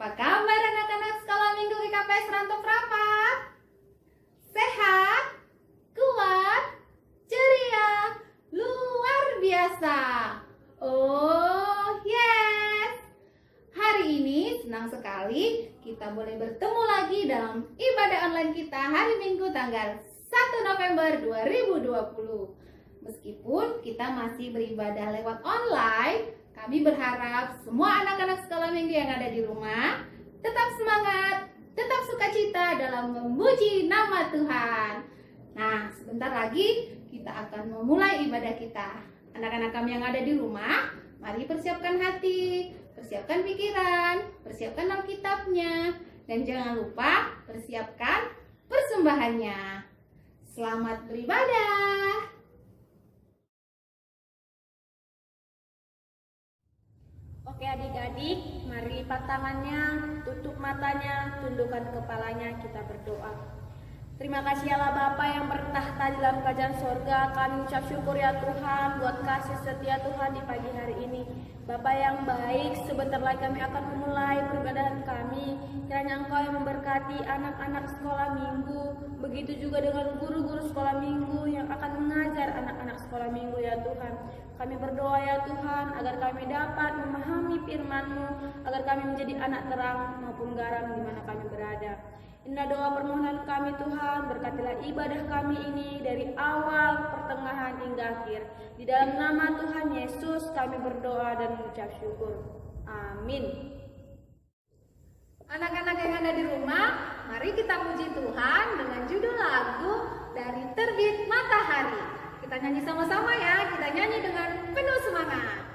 Apa kabar anak-anak sekolah minggu IKPS Rantau Prapat? Sehat? Kuat? Ceria? Luar biasa! Oh yes! Hari ini senang sekali kita boleh bertemu lagi dalam ibadah online kita hari Minggu tanggal 1 November 2020. Meskipun kita masih beribadah lewat online, kami berharap semua anak-anak sekolah minggu yang ada di rumah tetap semangat, tetap sukacita dalam memuji nama Tuhan. Nah, sebentar lagi kita akan memulai ibadah kita. Anak-anak kami yang ada di rumah, mari persiapkan hati, persiapkan pikiran, persiapkan Alkitabnya, dan jangan lupa persiapkan persembahannya. Selamat beribadah. Oke adik-adik, mari lipat tangannya, tutup matanya, tundukkan kepalanya, kita berdoa. Terima kasih Allah Bapa yang bertahta di dalam kerajaan sorga. Kami ucap syukur ya Tuhan buat kasih setia Tuhan di pagi hari ini. Bapa yang baik, sebentar lagi kami akan memulai peribadahan kami. Kiranya Engkau yang memberkati anak-anak sekolah minggu. Begitu juga dengan guru-guru sekolah minggu yang akan mengajar anak-anak sekolah minggu ya Tuhan. Kami berdoa ya Tuhan agar kami dapat memahami firman-Mu, agar kami menjadi anak terang maupun garam di mana kami berada. Inilah doa permohonan kami Tuhan, berkatilah ibadah kami ini dari awal, pertengahan hingga akhir. Di dalam nama Tuhan Yesus kami berdoa dan mengucap syukur. Amin. Anak-anak yang ada di rumah, mari kita puji Tuhan dengan judul lagu dari Terbit Matahari. Kita nyanyi sama-sama ya, kita nyanyi dengan penuh semangat.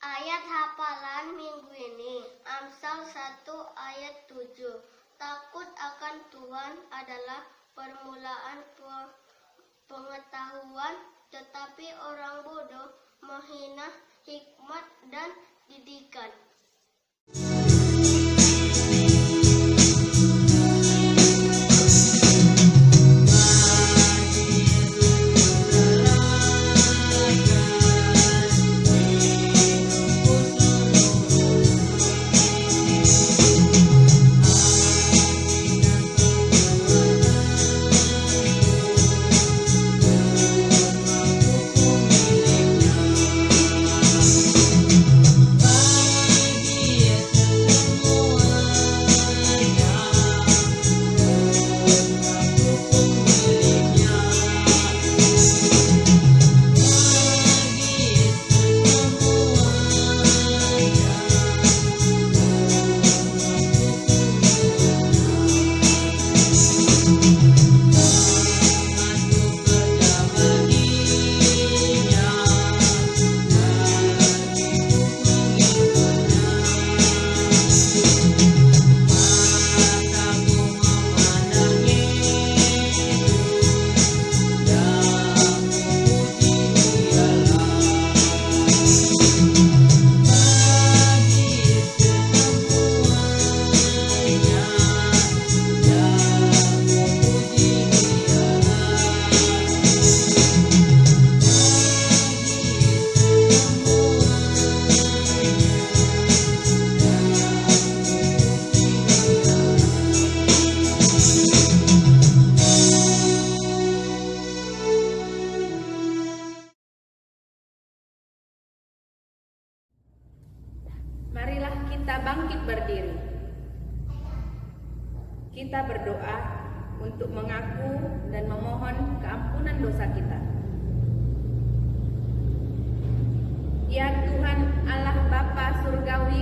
Ayat hafalan minggu ini, Amsal 1 ayat 7. Takut akan Tuhan adalah permulaan pengetahuan, tetapi orang bodoh menghina hikmat dan didikan. kita bangkit berdiri. Kita berdoa untuk mengaku dan memohon keampunan dosa kita. Ya Tuhan Allah Bapa Surgawi,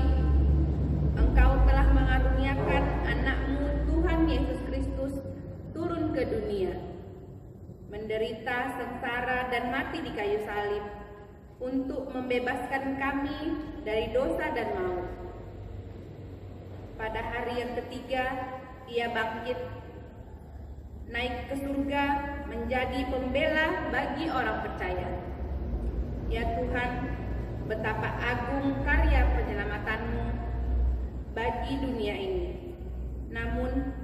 Engkau telah mengaruniakan anak-Mu Tuhan Yesus Kristus turun ke dunia, menderita, sengsara, dan mati di kayu salib untuk membebaskan kami dari dosa dan maut. Pada hari yang ketiga, Ia bangkit, naik ke surga, menjadi pembela bagi orang percaya. Ya Tuhan, betapa agung karya penyelamatan-Mu bagi dunia ini. Namun,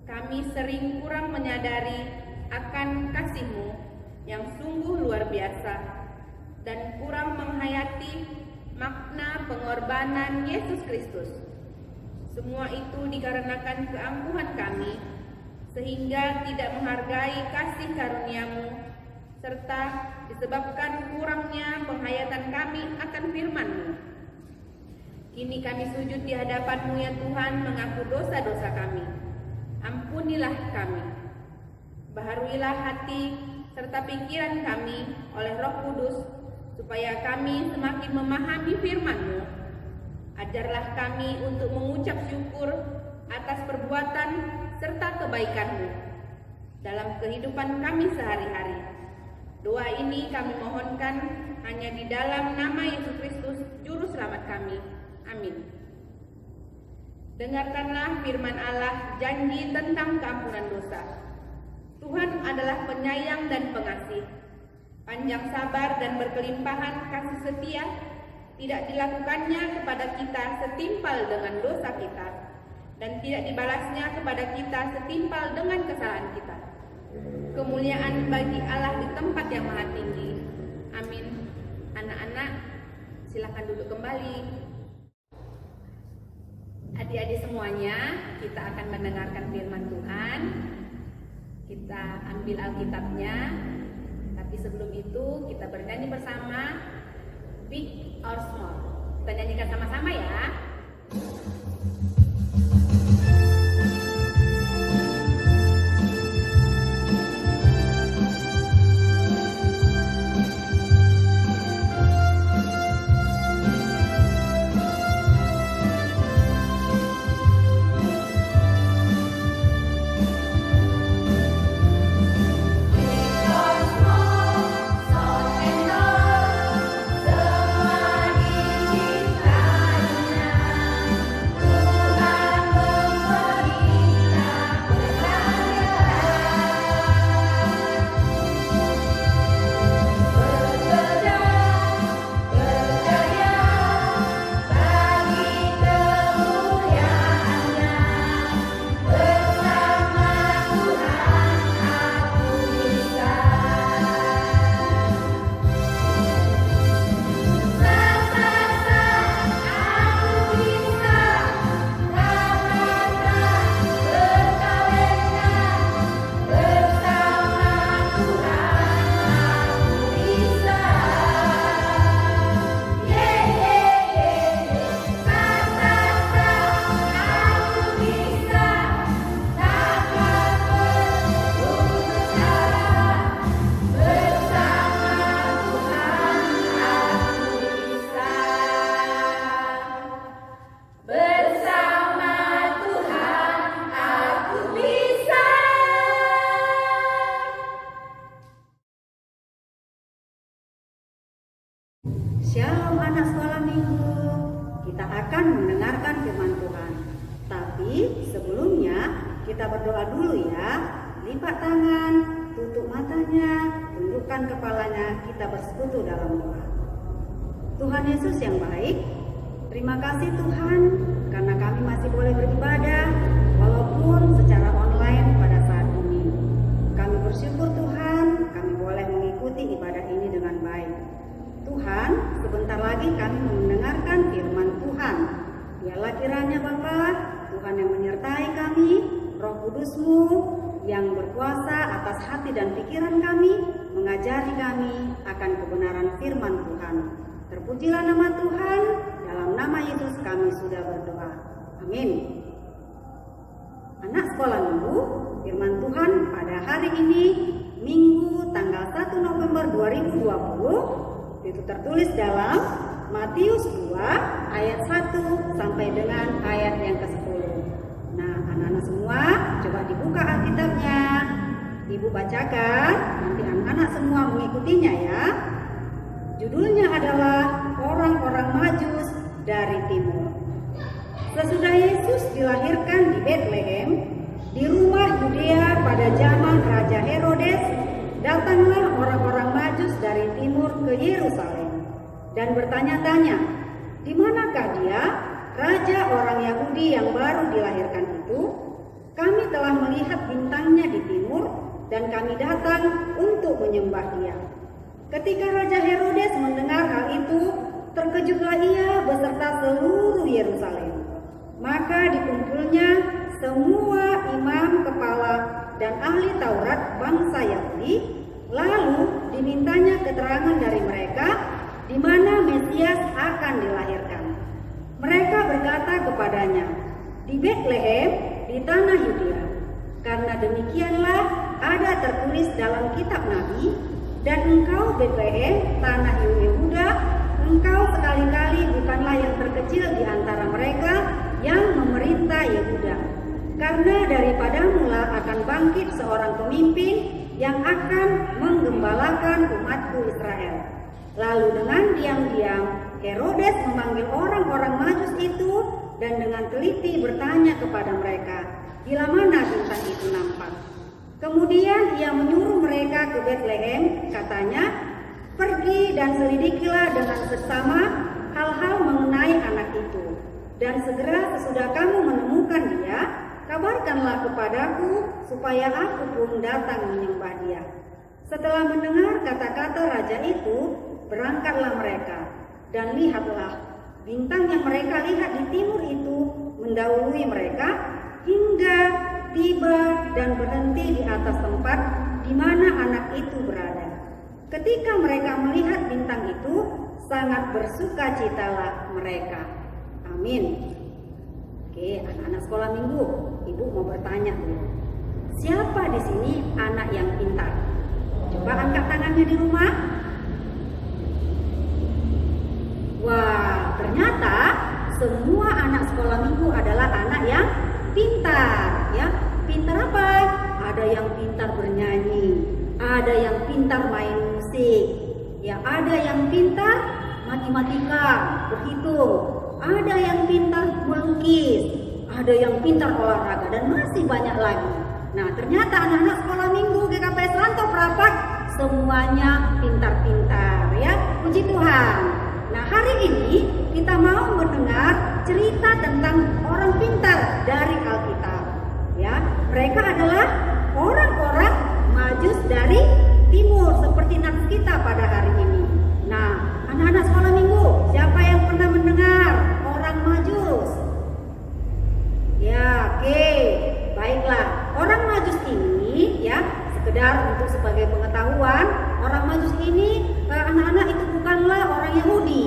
kami sering kurang menyadari akan kasih-Mu yang sungguh luar biasa dan kurang menghayati makna pengorbanan Yesus Kristus. Semua itu dikarenakan keangkuhan kami, sehingga tidak menghargai kasih karunia-Mu, serta disebabkan kurangnya penghayatan kami akan firman-Mu. Kini kami sujud di hadapan-Mu ya Tuhan, mengaku dosa-dosa kami. Ampunilah kami. Baharuilah hati serta pikiran kami oleh Roh Kudus, supaya kami semakin memahami firman-Mu. Ajarlah kami untuk mengucap syukur atas perbuatan serta kebaikan-Mu dalam kehidupan kami sehari-hari. Doa ini kami mohonkan hanya di dalam nama Yesus Kristus, Juru Selamat kami. Amin. Dengarkanlah firman Allah, janji tentang keampunan dosa. Tuhan adalah penyayang dan pengasih, panjang sabar dan berkelimpahan kasih setia. Tidak dilakukannya kepada kita setimpal dengan dosa kita, dan tidak dibalasnya kepada kita setimpal dengan kesalahan kita. Kemuliaan bagi Allah di tempat yang maha tinggi. Amin. Anak-anak, silakan duduk kembali. Adik-adik semuanya, kita akan mendengarkan firman Tuhan. Kita ambil Alkitabnya, tapi sebelum itu kita bernyanyi bersama, Big or Small. Kita nyanyikan sama-sama ya. Shalom anak sekolah minggu, kita akan mendengarkan firman Tuhan. Tapi sebelumnya kita berdoa dulu ya. Lipat tangan, tutup matanya, tundukkan kepalanya, kita bersekutu dalam doa. Tuhan Yesus yang baik, terima kasih Tuhan karena kami masih boleh beribadah walaupun secara online pada saat ini. Kami bersyukur Tuhan, kami boleh mengikuti ibadah ini dengan baik. Tuhan, sebentar lagi kami mendengarkan firman Tuhan. Biarlah kiranya Bapa, Tuhan yang menyertai kami, Roh Kudus-Mu yang berkuasa atas hati dan pikiran kami, mengajari kami akan kebenaran firman Tuhan. Terpujilah nama Tuhan dalam nama Yesus kami sudah berdoa. Amin. Anak sekolah minggu, firman Tuhan pada hari ini, Minggu tanggal 1 November 2020, itu tertulis dalam Matius 2 ayat 1 sampai dengan ayat yang ke-10. Nah, anak-anak semua coba dibuka Alkitabnya. Ibu bacakan, nanti anak-anak semua mengikutinya ya. Judulnya adalah Orang-orang Majus dari Timur. Sesudah Yesus dilahirkan di Betlehem, di rumah Yudea pada zaman Raja Herodes, datanglah orang-orang Majus dari timur ke Yerusalem dan bertanya-tanya, "Di manakah dia, raja orang Yahudi yang baru dilahirkan itu? Kami telah melihat bintangnya di timur dan kami datang untuk menyembah dia." Ketika Raja Herodes mendengar hal itu, terkejutlah ia beserta seluruh Yerusalem. Maka dikumpulnya semua imam kepala dan ahli Taurat bangsa Yahudi, lalu dimintanya keterangan dari mereka di mana Mesias akan dilahirkan. Mereka berkata kepadanya, "Di Betlehem, di tanah Yudea. Karena demikianlah ada tertulis dalam kitab Nabi, dan engkau Betlehem, tanah Yehuda, engkau sekali-kali bukanlah yang terkecil di antara mereka yang memerintah Yehuda. Karena daripadamu lah akan bangkit seorang pemimpin yang akan menggembalakan umatku Israel." Lalu dengan diam-diam Herodes memanggil orang-orang Majus itu dan dengan teliti bertanya kepada mereka, "Bila mana bintang itu nampak?" Kemudian ia menyuruh mereka ke Betlehem, katanya, "Pergi dan selidikilah dengan seksama hal-hal mengenai anak itu. Dan segera sesudah kamu menemukan dia, kabarkanlah kepadaku supaya aku pun datang menyembah dia." Setelah mendengar kata-kata raja itu, berangkatlah mereka. Dan lihatlah, bintang yang mereka lihat di timur itu mendahului mereka hingga tiba dan berhenti di atas tempat di mana anak itu berada. Ketika mereka melihat bintang itu, sangat bersukacitalah mereka. Amin. Oke, anak-anak sekolah minggu, ibu mau bertanya dulu. Siapa di sini anak yang pintar? Coba angkat tangannya di rumah. Wah, ternyata semua anak sekolah minggu adalah anak yang pintar, ya. Pintar apa? Ada yang pintar bernyanyi, ada yang pintar main musik, ya, ada yang pintar matematika, berhitung, ada yang pintar melukis, ada yang pintar olahraga, dan masih banyak lagi. Nah, ternyata anak-anak sekolah minggu GKPS Rantau Prapat semuanya pintar-pintar, ya. Puji Tuhan. Nah, hari ini kita mau mendengar cerita tentang orang pintar dari Alkitab. Ya, mereka adalah orang-orang Majus dari timur seperti nats kita pada hari ini. Nah, anak-anak sekolah minggu, siapa yang pernah mendengar orang Majus? Ya, oke. Baiklah, orang Majus ini ya, sekedar untuk sebagai pengetahuan, orang Majus ini anak-anak itu bukanlah orang Yahudi,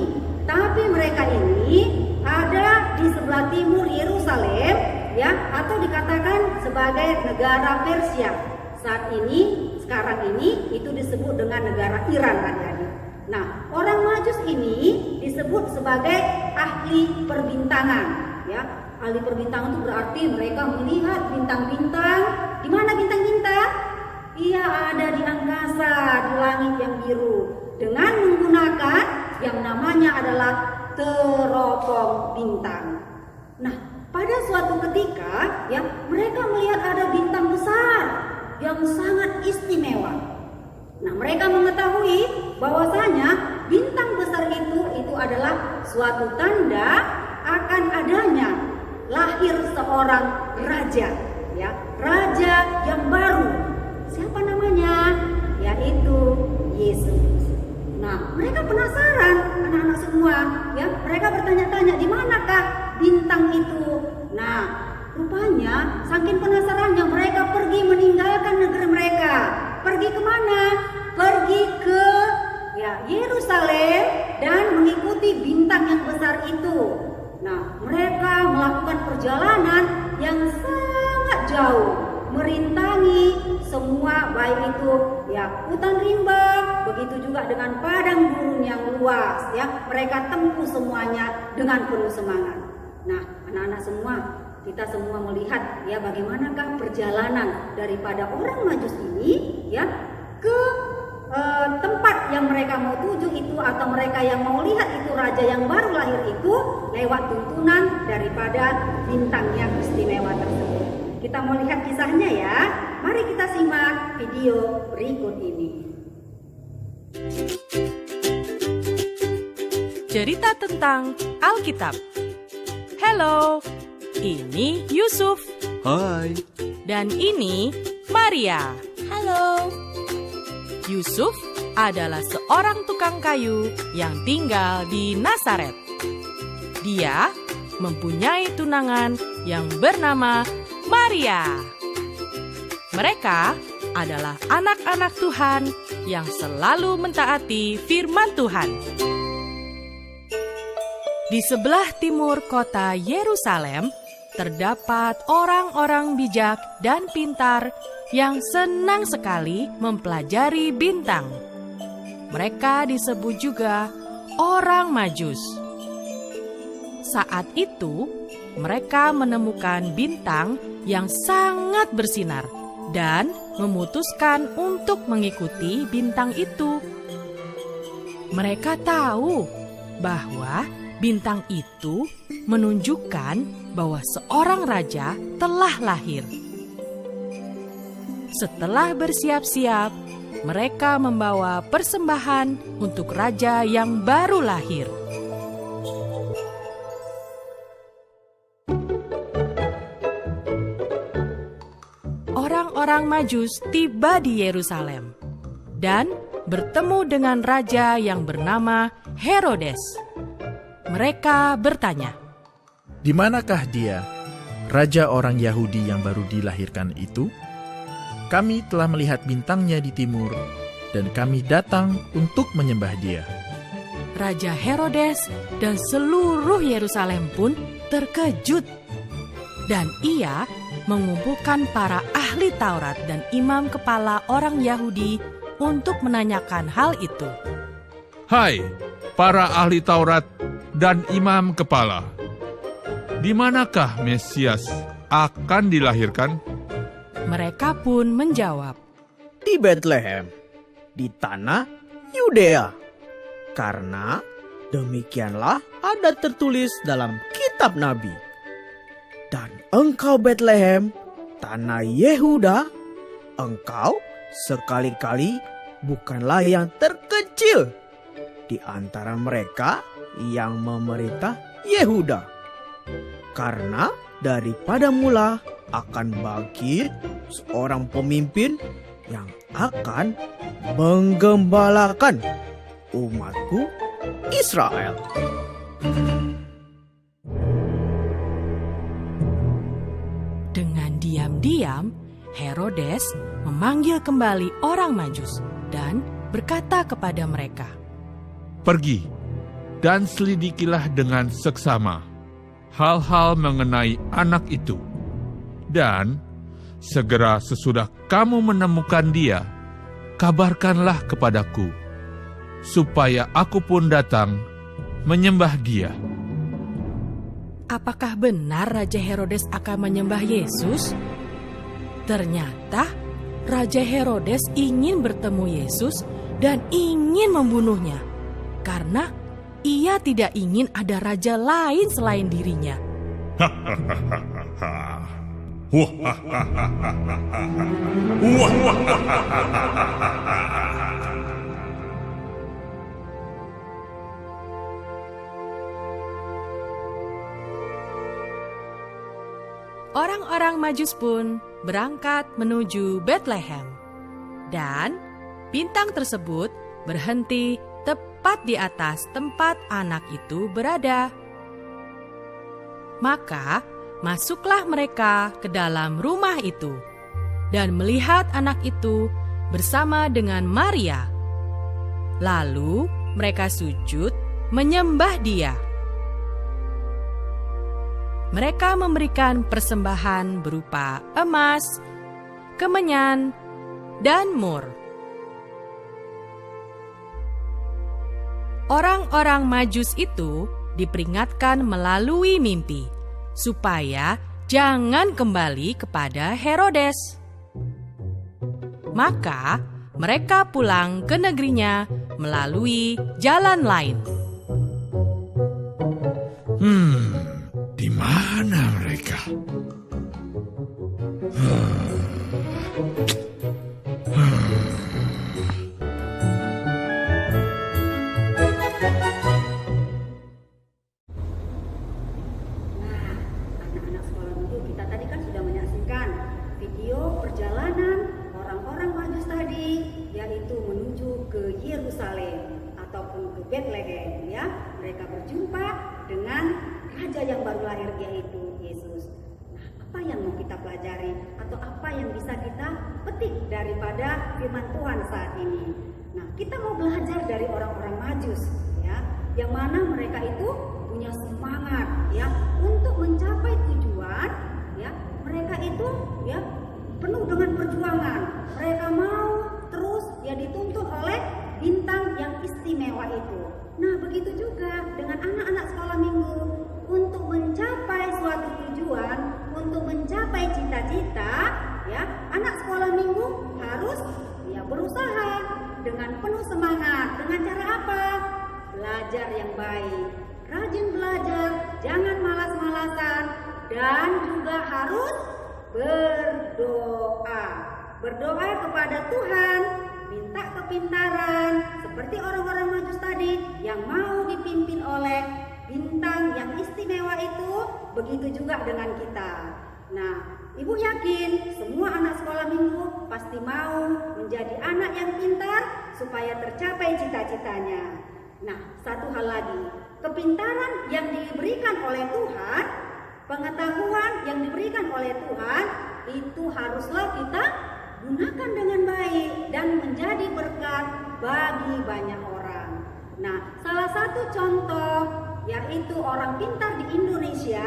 tapi mereka ini ada di sebelah timur Yerusalem, ya, atau dikatakan sebagai negara Persia. Saat ini, sekarang ini itu disebut dengan negara Iran, adik-adik. Nah, orang Majus ini disebut sebagai ahli perbintangan, ya. Ahli perbintangan itu berarti mereka melihat bintang-bintang. Di mana bintang-bintang? Ia ada di angkasa, di langit yang biru, dengan menggunakan yang namanya adalah teropong bintang. Nah, pada suatu ketika ya, mereka melihat ada bintang besar yang sangat istimewa. Nah, mereka mengetahui bahwasanya bintang besar itu adalah suatu tanda akan adanya lahir seorang raja, ya, raja yang baru. Siapa namanya? Yaitu Yesus. Nah, mereka penasaran, anak-anak semua, ya. Mereka bertanya-tanya, di manakah bintang itu? Nah, rupanya saking penasarannya mereka pergi meninggalkan negeri mereka. Pergi kemana? Pergi ke Yerusalem dan mengikuti bintang yang besar itu. Nah, mereka melakukan perjalanan yang sangat jauh, merintangi semua, baik itu hutan rimba, begitu juga dengan padang gurun yang luas. Mereka tempuh semuanya dengan penuh semangat. Nah, anak-anak semua, kita semua melihat bagaimanakah perjalanan daripada orang Majus ini ke tempat yang mereka mau tuju itu, atau mereka yang mau lihat itu raja yang baru lahir itu, lewat tuntunan daripada bintang yang istimewa tersebut. Kita mau lihat kisahnya ya. Mari kita simak video berikut ini. Cerita tentang Alkitab. Halo, ini Yusuf. Hai. Dan ini Maria. Halo. Yusuf adalah seorang tukang kayu yang tinggal di Nazaret. Dia mempunyai tunangan yang bernama Maria. Mereka adalah anak-anak Tuhan yang selalu mentaati firman Tuhan. Di sebelah timur kota Yerusalem, terdapat orang-orang bijak dan pintar yang senang sekali mempelajari bintang. Mereka disebut juga orang Majus. Saat itu, mereka menemukan bintang yang sangat bersinar dan memutuskan untuk mengikuti bintang itu. Mereka tahu bahwa bintang itu menunjukkan bahwa seorang raja telah lahir. Setelah bersiap-siap, mereka membawa persembahan untuk raja yang baru lahir. Orang-orang Majus tiba di Yerusalem dan bertemu dengan raja yang bernama Herodes. Mereka bertanya, Di manakah dia, raja orang Yahudi yang baru dilahirkan itu? Kami telah melihat bintangnya di timur, dan kami datang untuk menyembah dia. Raja Herodes dan seluruh Yerusalem pun terkejut. Dan ia mengumpulkan para ahli Taurat dan imam kepala orang Yahudi untuk menanyakan hal itu. Hai, para ahli Taurat dan imam kepala, di manakah Mesias akan dilahirkan? Mereka pun menjawab, Di Bethlehem, di tanah Yudea. Karena demikianlah ada tertulis dalam kitab Nabi. Dan engkau Bethlehem, tanah Yehuda, engkau sekali-kali bukanlah yang terkecil di antara mereka yang memerintah Yehuda. Karena daripada mula akan bangkit seorang pemimpin yang akan menggembalakan umatku Israel. Dengan diam-diam, Herodes memanggil kembali orang Majus dan berkata kepada mereka, Pergi dan selidikilah dengan seksama hal-hal mengenai anak itu. Dan segera sesudah kamu menemukan dia, kabarkanlah kepadaku, supaya aku pun datang menyembah dia. apakah benar Raja Herodes akan menyembah Yesus? Ternyata Raja Herodes ingin bertemu Yesus dan ingin membunuhnya, karena ia tidak ingin ada raja lain selain dirinya. Orang-orang Majus pun berangkat menuju Bethlehem, dan bintang tersebut berhenti tepat di atas tempat anak itu berada. Maka masuklah mereka ke dalam rumah itu dan melihat anak itu bersama dengan Maria. Lalu mereka sujud menyembah Dia. Mereka memberikan persembahan berupa emas, kemenyan, dan mur. Orang-orang Majus itu diperingatkan melalui mimpi supaya jangan kembali kepada Herodes. Maka mereka pulang ke negerinya melalui jalan lain. Di mana mereka? Anak-anak sekolah minggu, kita tadi kan sudah menyaksikan video perjalanan orang-orang Majus tadi, yaitu menuju ke Yerusalem ataupun ke Bethlehem, ya. Mereka berjumpa dengan raja yang baru lahir, yaitu Yesus. Nah, apa yang mau kita pelajari atau apa yang bisa kita petik daripada firman Tuhan saat ini? Nah, kita mau belajar dari orang-orang Majus, ya, yang mana mereka itu punya semangat, ya, untuk mencapai tujuan, ya. Mereka itu, ya, penuh dengan perjuangan. Mereka mau terus, ya, dituntun oleh bintang yang istimewa itu. Nah, begitu juga dengan anak-anak sekolah minggu. Untuk mencapai suatu tujuan, untuk mencapai cita-cita, ya, anak sekolah minggu harus, ya, berusaha dengan penuh semangat. Dengan cara apa? Belajar yang baik, rajin belajar, jangan malas-malasan, dan juga harus berdoa. Berdoa kepada Tuhan, minta kepintaran, seperti orang-orang Majus tadi yang mau dipimpin oleh bintang yang istimewa itu. Begitu juga dengan kita. Nah, Ibu yakin semua anak sekolah minggu pasti mau menjadi anak yang pintar supaya tercapai cita-citanya. Nah, satu hal lagi, kepintaran yang diberikan oleh Tuhan, pengetahuan yang diberikan oleh Tuhan, itu haruslah kita gunakan dengan baik dan menjadi berkat bagi banyak orang. Nah, salah satu contoh yaitu orang pintar di Indonesia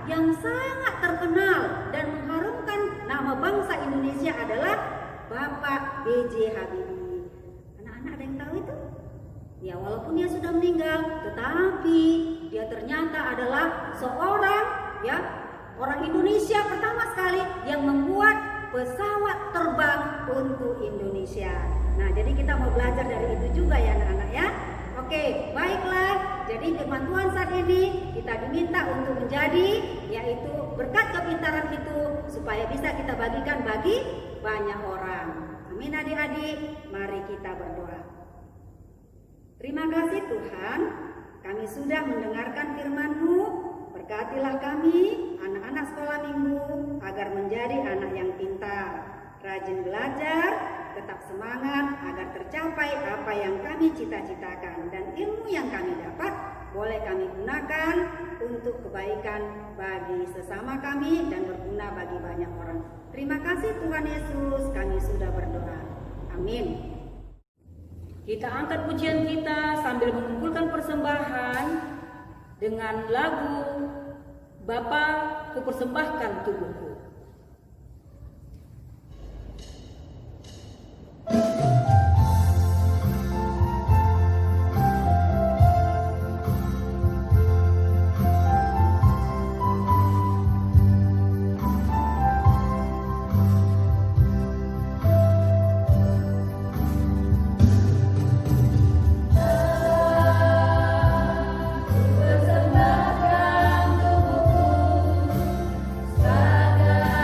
yang sangat terkenal dan mengharumkan nama bangsa Indonesia adalah Bapak B.J. Habibie. Anak-anak ada yang tahu itu? Ya, walaupun dia sudah meninggal, tetapi dia ternyata adalah seorang, ya, orang Indonesia pertama sekali yang membuat pesawat terbang untuk Indonesia. Nah, jadi kita mau belajar dari itu juga ya anak-anak ya. Oke, baiklah. Jadi firman Tuhan saat ini kita diminta untuk menjadi, yaitu berkat kepintaran itu supaya bisa kita bagikan bagi banyak orang. Amin adik-adik, mari kita berdoa. Terima kasih Tuhan, kami sudah mendengarkan firman-Mu. Berkatilah kami, anak-anak sekolah minggu, agar menjadi anak yang pintar, rajin belajar, tetap semangat agar tercapai apa yang kami cita-citakan, dan ilmu yang kami dapat boleh kami gunakan untuk kebaikan bagi sesama kami dan berguna bagi banyak orang. Terima kasih Tuhan Yesus, kami sudah berdoa. Amin. Kita angkat pujian kita sambil mengumpulkan persembahan dengan lagu Bapa Kupersembahkan Tubuhku. Persembahkan tubuhku sebagai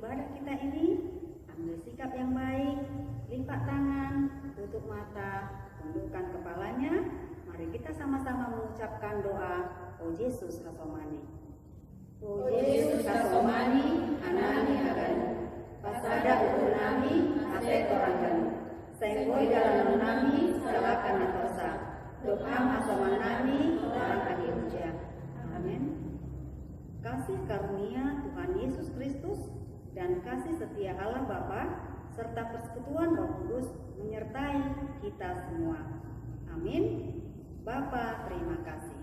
ibadah kita ini, ambil sikap yang baik, lipat tangan, tutup mata, tundukkan kepalanya. Mari kita sama-sama mengucapkan doa, O Yesus Hasomani. O Yesus Hasomani, anani agani, pasada ukunami, ate torangani, senggoi dalam nami, salakan atosa, doham hasomanami, orang adi uja. Amin. Kasih karunia Tuhan Yesus Kristus dan kasih setia Allah Bapa serta persekutuan Roh Kudus menyertai kita semua. Amin. Bapa, terima kasih.